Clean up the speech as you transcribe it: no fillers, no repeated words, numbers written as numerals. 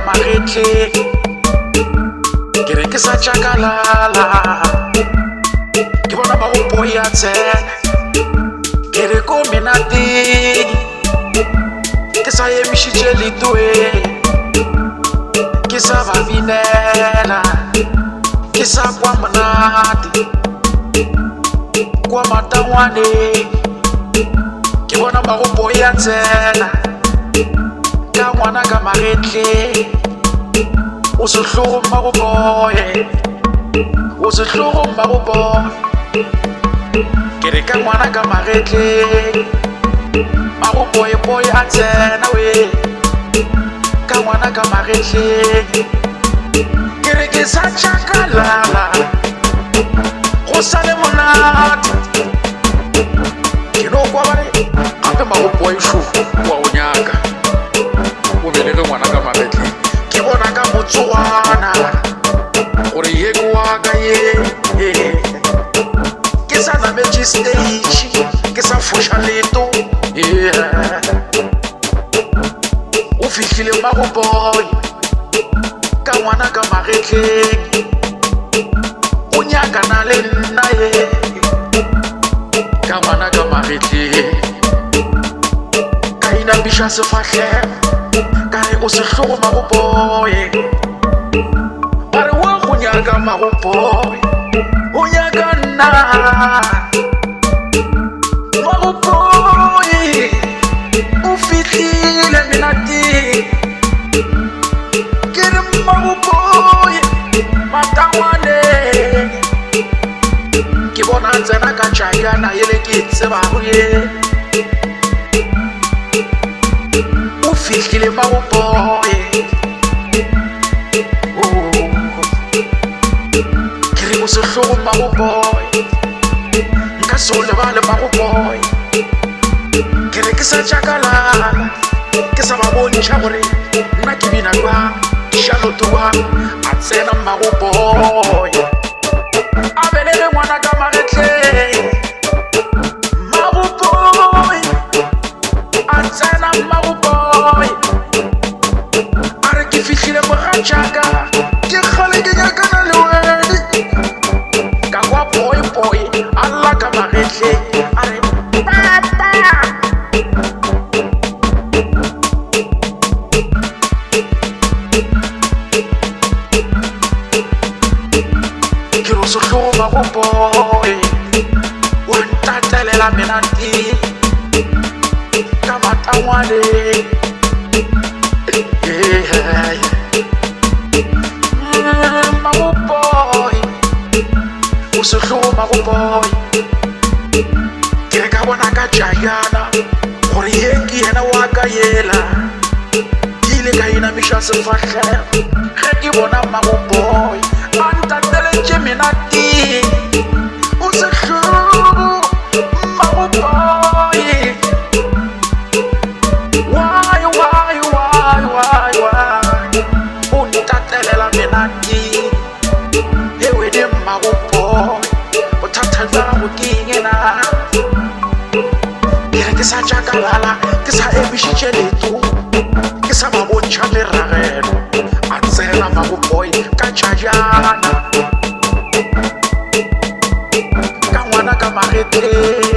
magetle ke re ke sa tšakalala ke bona ba go poya tsena ke re ko menateng ke sa emišitše letwe ke sa ba binela ke sa kwa monate kwa matangwaneng ke bona ba go poya tsena ka ngwana ka magetle o se hlogong ba go boye o se hlogong ba go boye ke re ka ngwana ka magetle ba go boye a tsena we ka ngwana ka magetle ke re ke sa tšakalala go sa le monate ke no kwa bare gape ba go boye šufu wa go nyaka o belege ngwana ka magetle ke bona ka motswana gore ye ke wa ka ye ke sa nametše stage ke sa foša leto o fihlile Mmago ka ngwana ka magetleng o nyakana le nna ye ka ngwana ka magetleng ka inapiša sefahlego ka re o se hlogo Mmago ba re wa go nyaka Mmago o nyaka nna Mmago o fihlile menateng ke re Mmago matangwaneng ke bona tsena ka tšayana ele ke tsebago ye o fihlile Mmago ke re o se hlogo Mmago nka se o lebale Mmago ke re ke sa tšakalala ke sa ba bontšha gore nna ke bina jwang šaloto jwang a tsena Mmago a belele ngwana ka magetleng Mmago a tsena Mmago a re ke fihlile mogatšaka ke kgale ke nyakana le wena ka kwa boy a lla ka magetleng a re papa ke re o se hlogo Mmago wa ntatelela menateng ka matangwaneng Mmago o se hlogo Mmago ke re ka bona ka tšayana gore ye ke yena wa ka yela ke ile ka inamiša sefahlego ge ke bona Mmago a ntateletše menateng o se hlogo Mmago o ntatelela menateng ewe di Mmago bothata bjago ke ngena ke re ke sa tšakalala ke sa emišitše leto ke sa ba bontšha leragelo a tsena Mmago ka tšajana ka ngwana ka magetleng